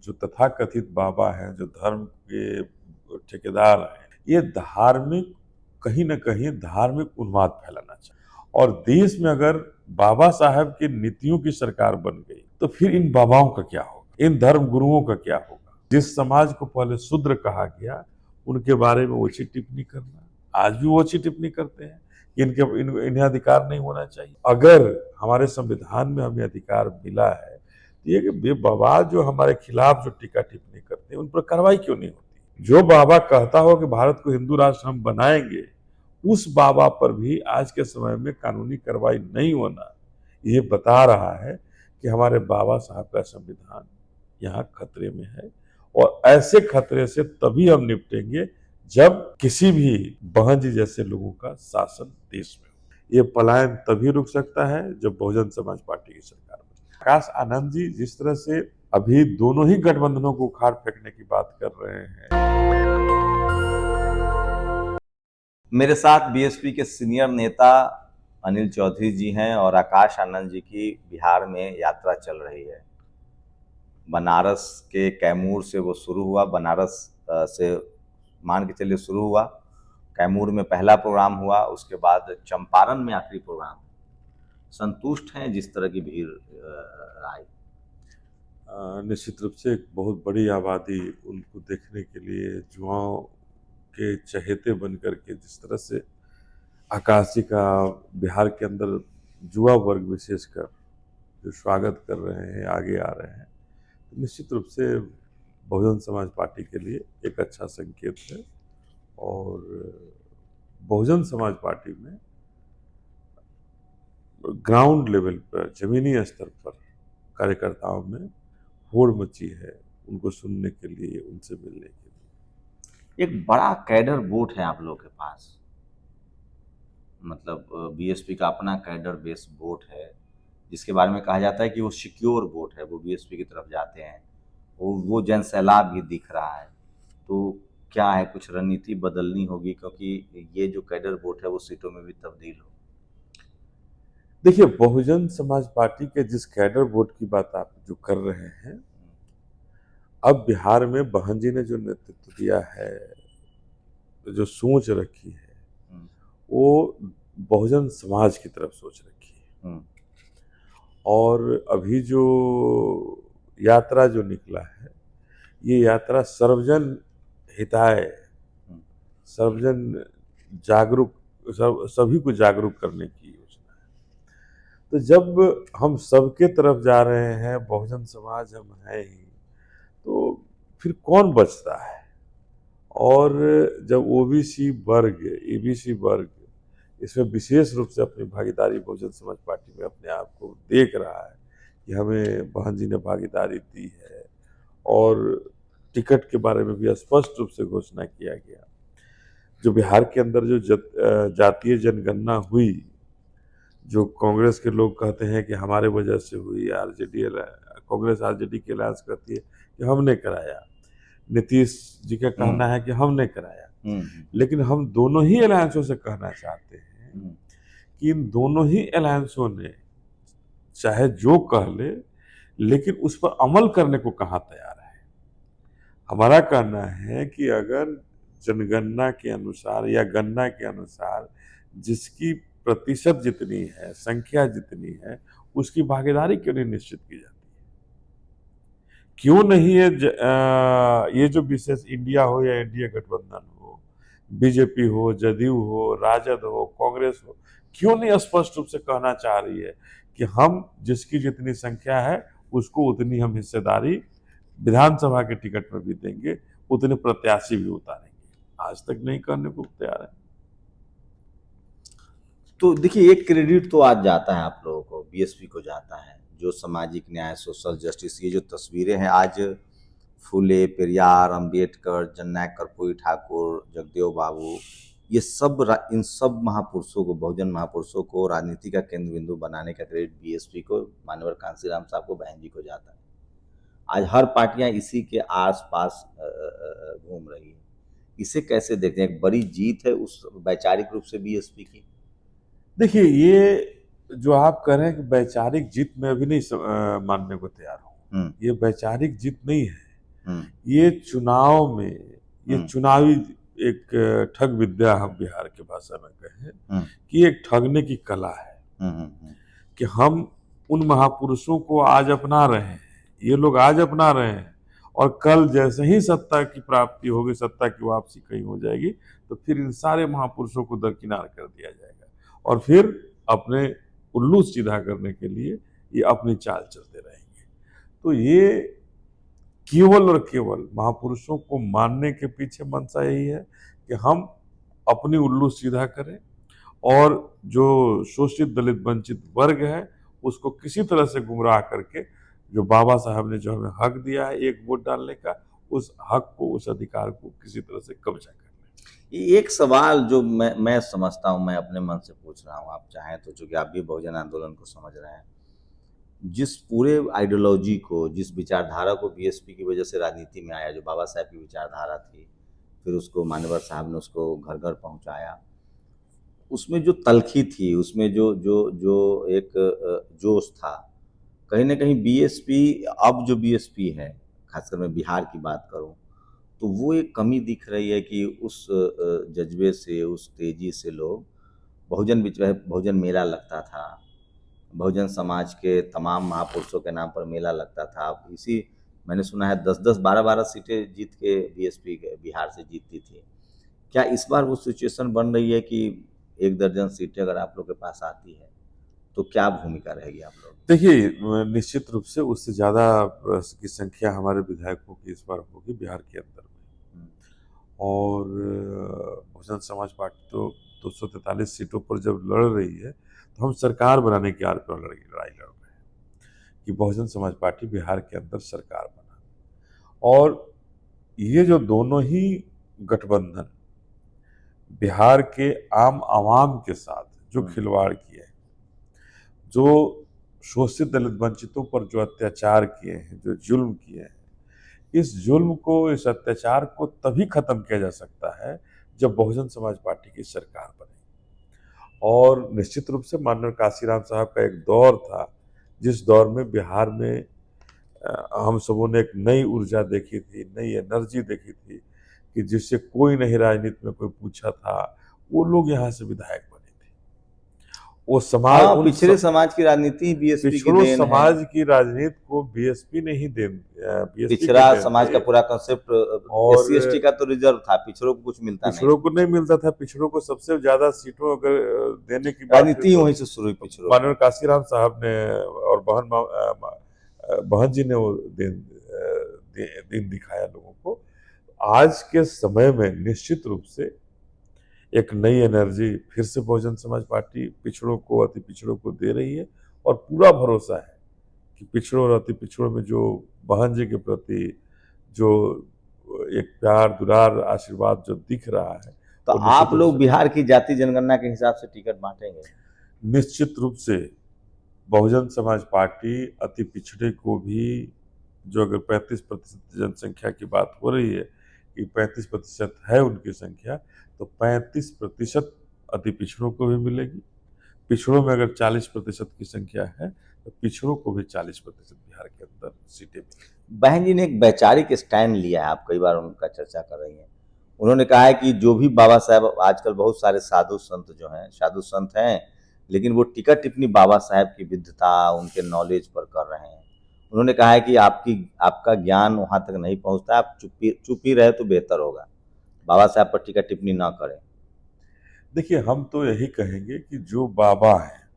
जो तथाकथित बाबा हैं, जो धर्म के ठेकेदार हैं, ये धार्मिक कहीं न कहीं धार्मिक उन्माद फैलाना चाहिए। और देश में अगर बाबा साहब की नीतियों की सरकार बन गई, तो फिर इन बाबाओं का क्या होगा? इन धर्म गुरुओं का क्या होगा? जिस समाज को पहले शूद्र कहा गया, उनके बारे में ओछी टिप्पणी करना, आज भी ओछी टिप्पणी करते हैं कि इन्हें अधिकार नहीं होना चाहिए। अगर हमारे संविधान में हमें अधिकार मिला है, तो ये कि बाबा जो हमारे खिलाफ जो टीका टिप्पणी करते हैं, उन पर कार्रवाई क्यों नहीं होती? जो बाबा कहता हो कि भारत को हिंदू राष्ट्र हम बनाएंगे, उस बाबा पर भी आज के समय में कानूनी कार्रवाई नहीं होना, ये बता रहा है कि हमारे बाबा साहब का संविधान यहाँ खतरे में है। और ऐसे खतरे से तभी हम निपटेंगे जब किसी भी बहन जी जैसे लोगों का शासन देश में हो। ये पलायन तभी रुक सकता है जब बहुजन समाज पार्टी की सरकार बने। आकाश आनंद जी जिस तरह से अभी दोनों ही गठबंधनों को उखाड़ फेंकने की बात कर रहे हैं, मेरे साथ बीएसपी के सीनियर नेता अनिल चौधरी जी हैं और आकाश आनंद जी की बिहार में यात्रा चल रही है। बनारस के कैमूर से वो शुरू हुआ, बनारस से मान के चलिए शुरू हुआ, कैमूर में पहला प्रोग्राम हुआ, उसके बाद चंपारण में आखिरी प्रोग्राम। संतुष्ट हैं जिस तरह की भीड़ आई? निश्चित रूप से एक बहुत बड़ी आबादी उनको देखने के लिए युवाओं के चहेते बन करके जिस तरह से आकाश जी का बिहार के अंदर युवा वर्ग विशेषकर जो स्वागत कर रहे हैं, आगे आ रहे हैं, तो निश्चित रूप से बहुजन समाज पार्टी के लिए एक अच्छा संकेत है। और बहुजन समाज पार्टी में ग्राउंड लेवल पर, जमीनी स्तर पर कार्यकर्ताओं में होड़ मची है उनको सुनने के लिए, उनसे मिलने के लिए। एक बड़ा कैडर वोट है आप लोगों के पास, मतलब बीएसपी का अपना कैडर बेस वोट है, जिसके बारे में कहा जाता है कि वो सिक्योर वोट है, वो बीएसपी की तरफ जाते हैं, वो जन सैलाब भी दिख रहा है। तो क्या है, कुछ रणनीति बदलनी होगी क्योंकि ये जो कैडर वोट है वो सीटों में भी तब्दील हो? देखिए, बहुजन समाज पार्टी के जिस कैडर वोट की बात आप जो कर रहे हैं, अब बिहार में बहन जी ने जो नेतृत्व दिया है, जो सोच रखी है, वो बहुजन समाज की तरफ सोच रखी है। और अभी जो यात्रा जो निकला है, ये यात्रा सर्वजन हिताय, सर्वजन जागरूक, सभी को जागरूक करने की योजना है। तो जब हम सबके तरफ जा रहे हैं, बहुजन समाज हम हैं ही, तो फिर कौन बचता है? और जब ओबीसी वर्ग, एबीसी वर्ग इसमें विशेष रूप से अपनी भागीदारी बहुजन समाज पार्टी में अपने आप को देख रहा है कि हमें बहन जी ने भागीदारी दी है, और टिकट के बारे में भी स्पष्ट रूप से घोषणा किया गया। जो बिहार के अंदर जो जातीय जनगणना हुई, जो कांग्रेस के लोग कहते हैं कि हमारे वजह से हुई, आरजेडी, कांग्रेस आरजेडी की अलायंस कहती है कि हमने कराया, नीतीश जी का कहना है कि हमने कराया। लेकिन हम दोनों ही अलायंसों से कहना चाहते हैं कि इन दोनों ही अलायंसों ने चाहे जो कह ले, लेकिन उस पर अमल करने को कहाँ तैयार है? हमारा कहना है कि अगर जनगणना के अनुसार या गणना के अनुसार जिसकी प्रतिशत जितनी है, संख्या जितनी है, उसकी भागीदारी क्यों नहीं निश्चित की जाती? क्यों नहीं ये जो विशेष इंडिया हो या एनडीए गठबंधन हो, बीजेपी हो, जदयू हो, राजद हो, कांग्रेस हो, क्यों नहीं स्पष्ट रूप से कहना चाह रही है कि हम जिसकी जितनी संख्या है उसको उतनी हम हिस्सेदारी विधानसभा के टिकट में भी देंगे, उतने प्रत्याशी भी उतारेंगे? आज तक नहीं करने को तैयार है। तो देखिए, एक क्रेडिट तो आज जाता है आप लोगों को, बीएसपी को जाता है, जो सामाजिक न्याय, सोशल जस्टिस, ये जो तस्वीरें हैं आज, फूले, पेरियार, अंबेडकर, जननायक कर्पूरी ठाकुर, जगदेव बाबू, ये सब इन सब महापुरुषों को, बहुजन महापुरुषों को राजनीति का केंद्र बिंदु बनाने का क्रेडिट बीएसपी को, मानवर कांसीराम साहब को, बहन जी को जाता है। आज हर पार्टियां इसी के आस पास घूम रही है। इसे कैसे देखते हैं? एक बड़ी जीत है उस वैचारिक रूप से बीएसपी की। देखिए, ये जो आप कह रहे हैं कि वैचारिक जीत, में अभी नहीं मानने को तैयार हूँ। ये वैचारिक जीत नहीं है, ये चुनाव में, ये चुनावी एक ठग विद्या, हम बिहार की भाषा में कहें कि एक ठगने की कला है कि हम उन महापुरुषों को आज अपना रहे हैं, ये लोग आज अपना रहे हैं, और कल जैसे ही सत्ता की प्राप्ति होगी, सत्ता की वापसी कहीं हो जाएगी, तो फिर इन सारे महापुरुषों को दरकिनार कर दिया जाएगा और फिर अपने उल्लू सीधा करने के लिए ये अपनी चाल चलते रहेंगे। तो ये केवल और केवल महापुरुषों को मानने के पीछे मंशा यही है कि हम अपनी उल्लू सीधा करें और जो शोषित दलित वंचित वर्ग है उसको किसी तरह से गुमराह करके जो बाबा साहब ने जो हमें हक दिया है एक वोट डालने का, उस हक को, उस अधिकार को किसी तरह से कब्जा कर लें। एक सवाल जो मैं समझता हूँ, मैं अपने मन से पूछ रहा हूँ, आप चाहें तो, चूंकि आप भी बहुजन आंदोलन को समझ रहे हैं, जिस पूरे आइडियोलॉजी को, जिस विचारधारा को बीएसपी की वजह से राजनीति में आया, जो बाबा साहब की विचारधारा थी, फिर उसको मान्यवर साहब ने उसको घर घर पहुंचाया, उसमें जो तलखी थी, उसमें जो जो जो एक जोश था, कहीं ना कहीं बीएसपी, अब जो बीएसपी है, खासकर मैं बिहार की बात करूं, तो वो एक कमी दिख रही है कि उस जज्बे से, उस तेजी से लोग बहुजन मेला लगता था, बहुजन समाज के तमाम महापुरुषों के नाम पर मेला लगता था। अब इसी, मैंने सुना है 10-10, 12-12 सीटें जीत के बीएसपी बिहार से जीतती थी। क्या इस बार वो सिचुएशन बन रही है कि 1 दर्जन सीटें अगर आप लोग के पास आती है तो क्या भूमिका रहेगी आप लोग? देखिए, निश्चित रूप से उससे ज़्यादा की संख्या हमारे विधायकों की इस बार होगी बिहार के अंदर में, और बहुजन समाज पार्टी तो 243 सीटों पर जब लड़ रही है तो हम सरकार बनाने की आड़ पर लड़ाई लड़ रहे हैं कि बहुजन समाज पार्टी बिहार के अंदर सरकार बना, और ये जो दोनों ही गठबंधन बिहार के आम आवाम के साथ जो खिलवाड़ किए हैं, जो शोषित दलित वंचितों पर जो अत्याचार किए हैं, जो जुल्म किए हैं, इस जुल्म को, इस अत्याचार को तभी खत्म किया जा सकता है जब बहुजन समाज पार्टी की सरकार बने। और निश्चित रूप से माननीय काशीराम साहब का एक दौर था जिस दौर में बिहार में हम सबों ने एक नई ऊर्जा देखी थी, नई एनर्जी देखी थी कि जिससे कोई नहीं राजनीति में कोई पूछा था, वो लोग यहाँ से विधायक बने थे। वो समाज, पिछड़े समाज की राजनीति बीएसपी की देन है। समाज की राजनीति को बीएसपी ने ही देन, पिछड़ा समाज का पूरा कंसेप्ट, एससी एसटी का तो रिजर्व था, पिछड़ों को कुछ मिलता नहीं, पिछड़ों को नहीं मिलता था। पिछड़ों को सबसे ज्यादा सीटों अगर देने की राजनीति वहीं से शुरू हुई। पिछड़ों, माननीय काशीराम साहब ने और बहन जी ने वो दिन दिखाया लोगों को। आज के समय में निश्चित रूप से एक नई एनर्जी फिर से बहुजन समाज पार्टी पिछड़ों को, अति पिछड़ों को दे रही है, और पूरा भरोसा है कि पिछड़ों और अति पिछड़ों में जो बहन जी के प्रति जो एक प्यार, दुलार, आशीर्वाद जो दिख रहा है, तो आप लोग बिहार की जाति जनगणना के हिसाब से टिकट बांटेंगे? निश्चित रूप से बहुजन समाज पार्टी अति पिछड़े को भी, जो अगर 35% जनसंख्या की बात हो रही है कि 35% है उनकी संख्या, तो 35% अति पिछड़ों को भी मिलेगी। पिछड़ों में अगर 40% की संख्या है तो पिछड़ों को भी 40% बिहार के अंदर सीटें मिलेगी। बहन जी ने एक वैचारिक स्टैंड लिया है, आप कई बार उनका चर्चा कर रही हैं। उन्होंने कहा है कि जो भी बाबा साहब, आजकल बहुत सारे साधु संत हैं, लेकिन वो टिकट इतनी बाबा साहब की विद्वता, उनके नॉलेज पर कर रहे हैं। उन्होंने कहा है कि आपका ज्ञान वहां तक नहीं पहुंचता, आप चुप ही रहे तो बेहतर होगा, बाबा साहब पर टिकट टिप्पणी ना करें। देखिए, हम तो यही कहेंगे कि जो बाबा हैं,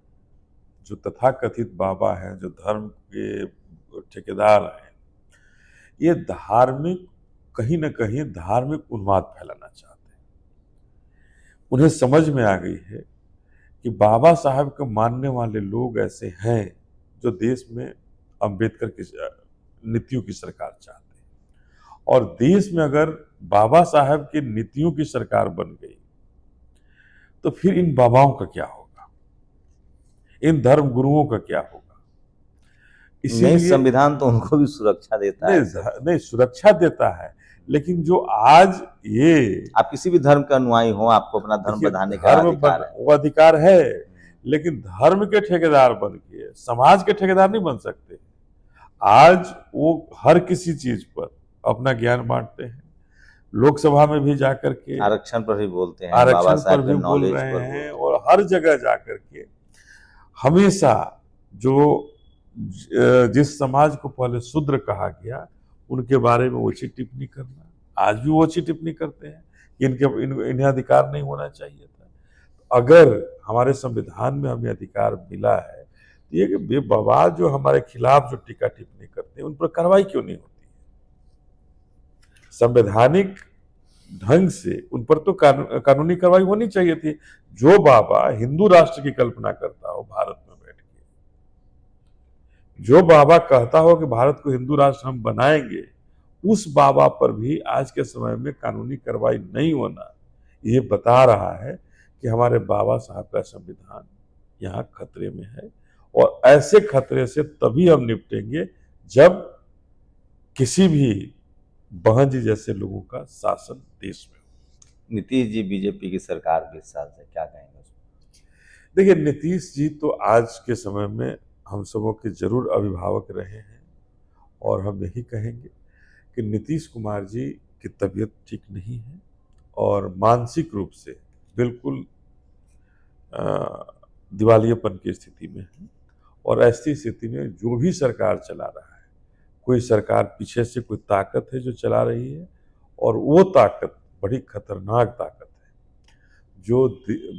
जो तथाकथित बाबा हैं, जो धर्म के ठेकेदार हैं, ये धार्मिक, कहीं ना कहीं धार्मिक उन्माद फैलाना चाहते हैं। उन्हें समझ में आ गई है कि बाबा साहब को मानने वाले लोग ऐसे हैं जो देश में अंबेडकर की नीतियों की सरकार चाहते हैं, और देश में अगर बाबा साहब की नीतियों की सरकार बन गई तो फिर इन बाबाओं का क्या होगा, इन धर्म गुरुओं का क्या होगा। इसीलिए संविधान तो उनको भी सुरक्षा देता है। नहीं, सुरक्षा देता है, लेकिन जो आज ये, आप किसी भी धर्म के अनुयायी हो, आपको अपना धर्म बढ़ाने का अधिकार है, वो अधिकार है, लेकिन धर्म के ठेकेदार बन के समाज के ठेकेदार नहीं बन सकते। आज वो हर किसी चीज पर अपना ज्ञान बांटते हैं, लोकसभा में भी जाकर के आरक्षण पर भी बोलते हैं, बाबा आरक्षण पर साहब के भी बोल नॉलेज रहे पर हैं, बोलते और हर जगह जाकर के हमेशा जो जिस समाज को पहले शूद्र कहा गया उनके बारे में ओछी टिप्पणी करना, आज भी ओछी टिप्पणी करते हैं कि इन्हें अधिकार नहीं होना चाहिए था। अगर हमारे संविधान में हमें अधिकार मिला है तो ये कि बेबुनियाद जो हमारे खिलाफ जो टीका टिप्पणी करते हैं उन पर कार्रवाई क्यों नहीं होती है? संवैधानिक ढंग से उन पर तो कानूनी कार्रवाई होनी चाहिए थी। जो बाबा हिंदू राष्ट्र की कल्पना करता हो भारत में बैठ के, जो बाबा कहता हो कि भारत को हिंदू राष्ट्र हम बनाएंगे, उस बाबा पर भी आज के समय में कानूनी कार्रवाई नहीं होना, ये बता रहा है कि हमारे बाबा साहब का संविधान यहाँ खतरे में है। और ऐसे खतरे से तभी हम निपटेंगे जब किसी भी बहन जी जैसे लोगों का शासन देश में हो। नीतीश जी बीजेपी की सरकार 20 साल से, क्या कहेंगे उसमें? देखिए, नीतीश जी तो आज के समय में हम सबों के जरूर अभिभावक रहे हैं, और हम यही कहेंगे कि नीतीश कुमार जी की तबीयत ठीक नहीं है और मानसिक रूप से बिल्कुल दिवालियेपन की स्थिति में है। और ऐसी स्थिति में जो भी सरकार चला रहा है, कोई सरकार पीछे से कोई ताकत है जो चला रही है, और वो ताकत बड़ी खतरनाक ताकत है जो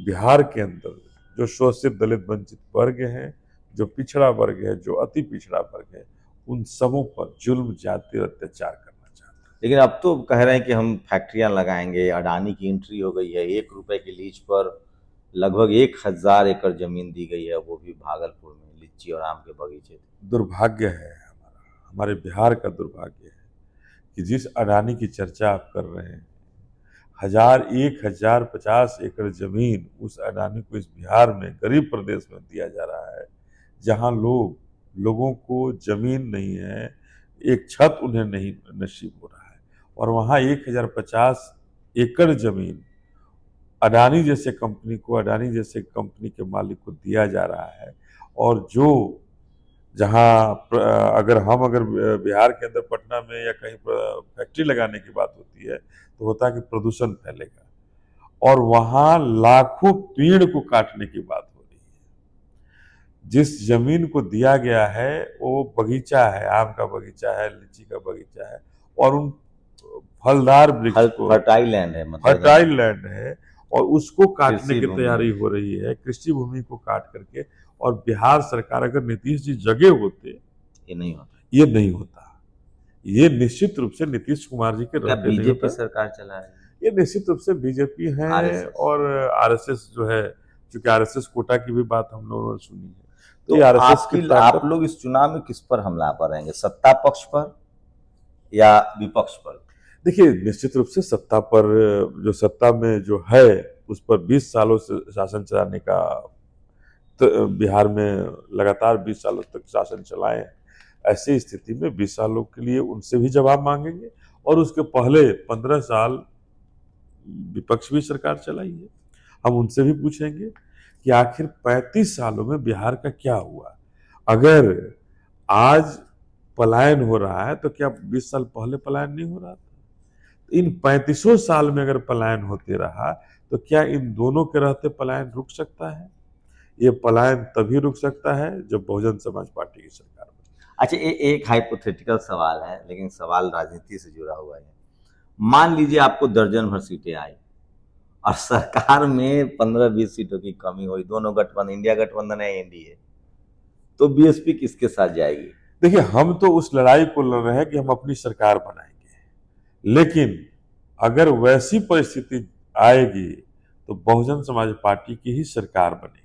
बिहार के अंदर जो शोषित दलित वंचित वर्ग हैं, जो पिछड़ा वर्ग है, जो अति पिछड़ा वर्ग है, उन सबों पर जुल्म जाति और अत्याचार करना चाहता है। लेकिन अब तो कह रहे हैं कि हम फैक्ट्रियां लगाएंगे, अडानी की एंट्री हो गई है, 1 रुपए की लीज पर लगभग 1000 एकड़ जमीन दी गई है, वो भी भागलपुर में लीची और आम के बगीचे। दुर्भाग्य है हमारे बिहार का दुर्भाग्य है कि जिस अडानी की चर्चा आप कर रहे हैं, 1050 एकड़ जमीन उस अडानी को इस बिहार में गरीब प्रदेश में दिया जा रहा है, जहां लोगों को जमीन नहीं है, एक छत उन्हें नहीं नसीब हो रहा है, और वहां 1050 एकड़ जमीन अडानी जैसे कंपनी के मालिक को दिया जा रहा है। और अगर बिहार के अंदर पटना में या कहीं पर फैक्ट्री लगाने की बात होती है तो होता है कि प्रदूषण फैलेगा, और वहां लाखों पेड़ को काटने की बात हो रही है। जिस जमीन को दिया गया है वो बगीचा है, आम का बगीचा है, लीची का बगीचा है, और उन फलदार वृक्ष को फर्टाइल लैंड है, मतलब फर्टाइल लैंड है, और उसको काटने कृषि की भूमि तैयारी हो रही है, कृषि भूमि को काट करके। और बिहार सरकार, अगर नीतीश जी जगे होते, ये नहीं होता। ये नहीं होता। ये निश्चित रूप से नीतीश कुमार जी के क्या रहते नहीं बीजेपी होता। सरकार चला रही है? ये निश्चित रूप से बीजेपी है, RSS। और आरएसएस जो है, क्योंकि आरएसएस कोटा की भी बात हम लोगों ने सुनी है, तो ये आरएसएस की आप लोग इस चुनाव में किस पर हमला पर रहेंगे, सत्ता पक्ष पर या विपक्ष पर? देखिए, निश्चित रूप से सत्ता पर, जो सत्ता में जो है उस पर 20 सालों से शासन चलाने का, तो बिहार में लगातार 20 सालों तक शासन चलाए, ऐसी स्थिति में 20 सालों के लिए उनसे भी जवाब मांगेंगे। और उसके पहले 15 साल विपक्ष भी सरकार चलाई है, हम उनसे भी पूछेंगे कि आखिर 35 सालों में बिहार का क्या हुआ। अगर आज पलायन हो रहा है तो क्या 20 साल पहले पलायन नहीं हो रहा था? इन 35 साल में अगर पलायन होते रहा तो क्या इन दोनों के रहते पलायन रुक सकता है? ये पलायन तभी रुक सकता है जब बहुजन समाज पार्टी की सरकार बने। अच्छा, एक हाइपोथेटिकल सवाल है, लेकिन सवाल राजनीति से जुड़ा हुआ है। मान लीजिए आपको दर्जन भर सीटें आई और सरकार में 15-20 सीटों की कमी हुई, दोनों गठबंधन, इंडिया गठबंधन है, एनडीए, तो बीएसपी किसके साथ जाएगी? देखिए, हम तो उस लड़ाई को लड़ रहे हैं कि हम अपनी सरकार बनाएंगे, लेकिन अगर वैसी परिस्थिति आएगी तो बहुजन समाज पार्टी की ही सरकार बनेगी।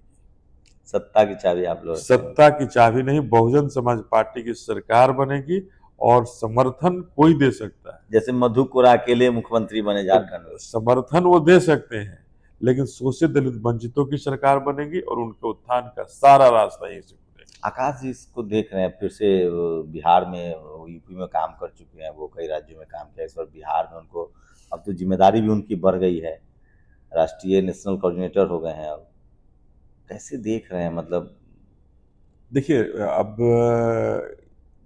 सत्ता की चाबी आप लोग? सत्ता की चाबी नहीं, बहुजन समाज पार्टी की सरकार बनेगी, और समर्थन कोई दे सकता है। जैसे मधु कोरा अकेले मुख्यमंत्री बने झारखंड में, समर्थन वो दे सकते हैं, लेकिन शोषित दलित वंचितों की सरकार बनेगी और उनके उत्थान का सारा रास्ता यहीं से खुलेगा। आकाश जी इसको देख रहे हैं फिर से, बिहार में, यूपी में काम कर चुके हैं, वो कई राज्यों में काम किया, इस बार बिहार में उनको अब तो जिम्मेदारी भी उनकी बढ़ गई है, राष्ट्रीय नेशनल कोऑर्डिनेटर हो गए हैं। अब कैसे देख रहे हैं, मतलब? देखिए, अब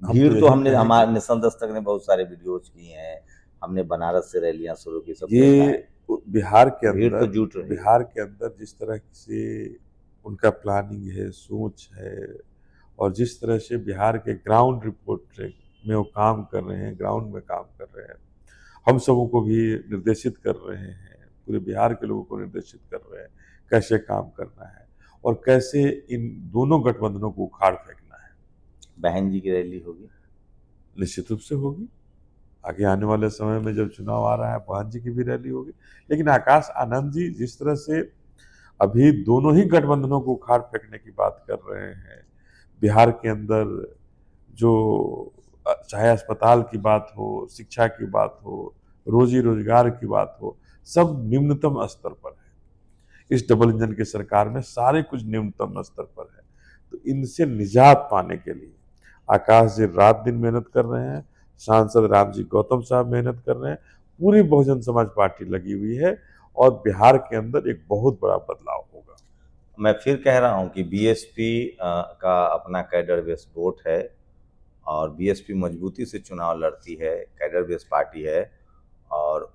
हम भीड़ तो तो यही हमने, कहेंगे। हमारे नेशनल दस्तक ने बहुत सारे वीडियोज किए हैं, हमने बनारस से रैलियां शुरू की, सब देखा है, ये बिहार के भीड़ तो अंदर जुट रही है। बिहार के अंदर जिस तरह से उनका प्लानिंग है, सोच है, और जिस तरह से बिहार के ग्राउंड रिपोर्ट में वो काम कर रहे हैं, ग्राउंड में काम कर रहे हैं, हम सबों को भी निर्देशित कर रहे हैं, पूरे बिहार के लोगों को निर्देशित कर रहे हैं कैसे काम करना है और कैसे इन दोनों गठबंधनों को उखाड़ फेंकना है। बहन जी की रैली होगी, निश्चित रूप से होगी। आगे आने वाले समय में जब चुनाव आ रहा है, बहन जी की भी रैली होगी। लेकिन आकाश आनंद जी जिस तरह से अभी दोनों ही गठबंधनों को उखाड़ फेंकने की बात कर रहे हैं, बिहार के अंदर जो चाहे अस्पताल की बात हो, शिक्षा की बात हो, रोजी रोजगार की बात हो, सब निम्नतम स्तर पर है। इस डबल इंजन की सरकार में सारे कुछ निम्नतम स्तर पर है। तो इनसे निजात पाने के लिए आकाश जी रात दिन मेहनत कर रहे हैं, सांसद राम जी गौतम साहब मेहनत कर रहे हैं, पूरी बहुजन समाज पार्टी लगी हुई है और बिहार के अंदर एक बहुत बड़ा बदलाव होगा। मैं फिर कह रहा हूं कि बीएसपी का अपना कैडर बेस वोट है और बीएसपी मजबूती से चुनाव लड़ती है, कैडर बेस पार्टी है, और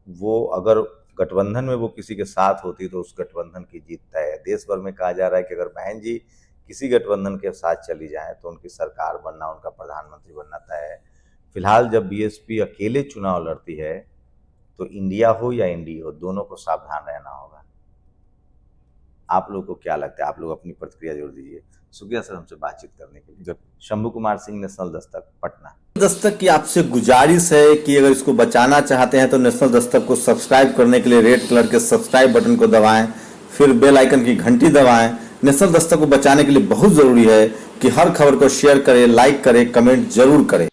वो अगर गठबंधन में वो किसी के साथ होती तो उस गठबंधन की जीत तय है। देश भर में कहा जा रहा है कि अगर बहन जी किसी गठबंधन के साथ चली जाए तो उनकी सरकार बनना, उनका प्रधानमंत्री बनना तय है। फिलहाल जब बीएसपी अकेले चुनाव लड़ती है तो इंडिया हो या इंडी हो, दोनों को सावधान रहना होगा। आप लोग को क्या लगता है? आप लोग अपनी प्रतिक्रिया जोड़ दीजिए। शुक्रिया सर हमसे बातचीत करने के लिए। शंभू कुमार सिंह, नेशनल दस्तक, पटना। दस्तक की आपसे गुजारिश है कि अगर इसको बचाना चाहते हैं तो नेशनल दस्तक को सब्सक्राइब करने के लिए रेड कलर के सब्सक्राइब बटन को दबाएं, फिर बेल आइकन की घंटी दबाएं। नेशनल दस्तक को बचाने के लिए बहुत जरूरी है कि हर खबर को शेयर करें, लाइक करें, कमेंट जरूर करें।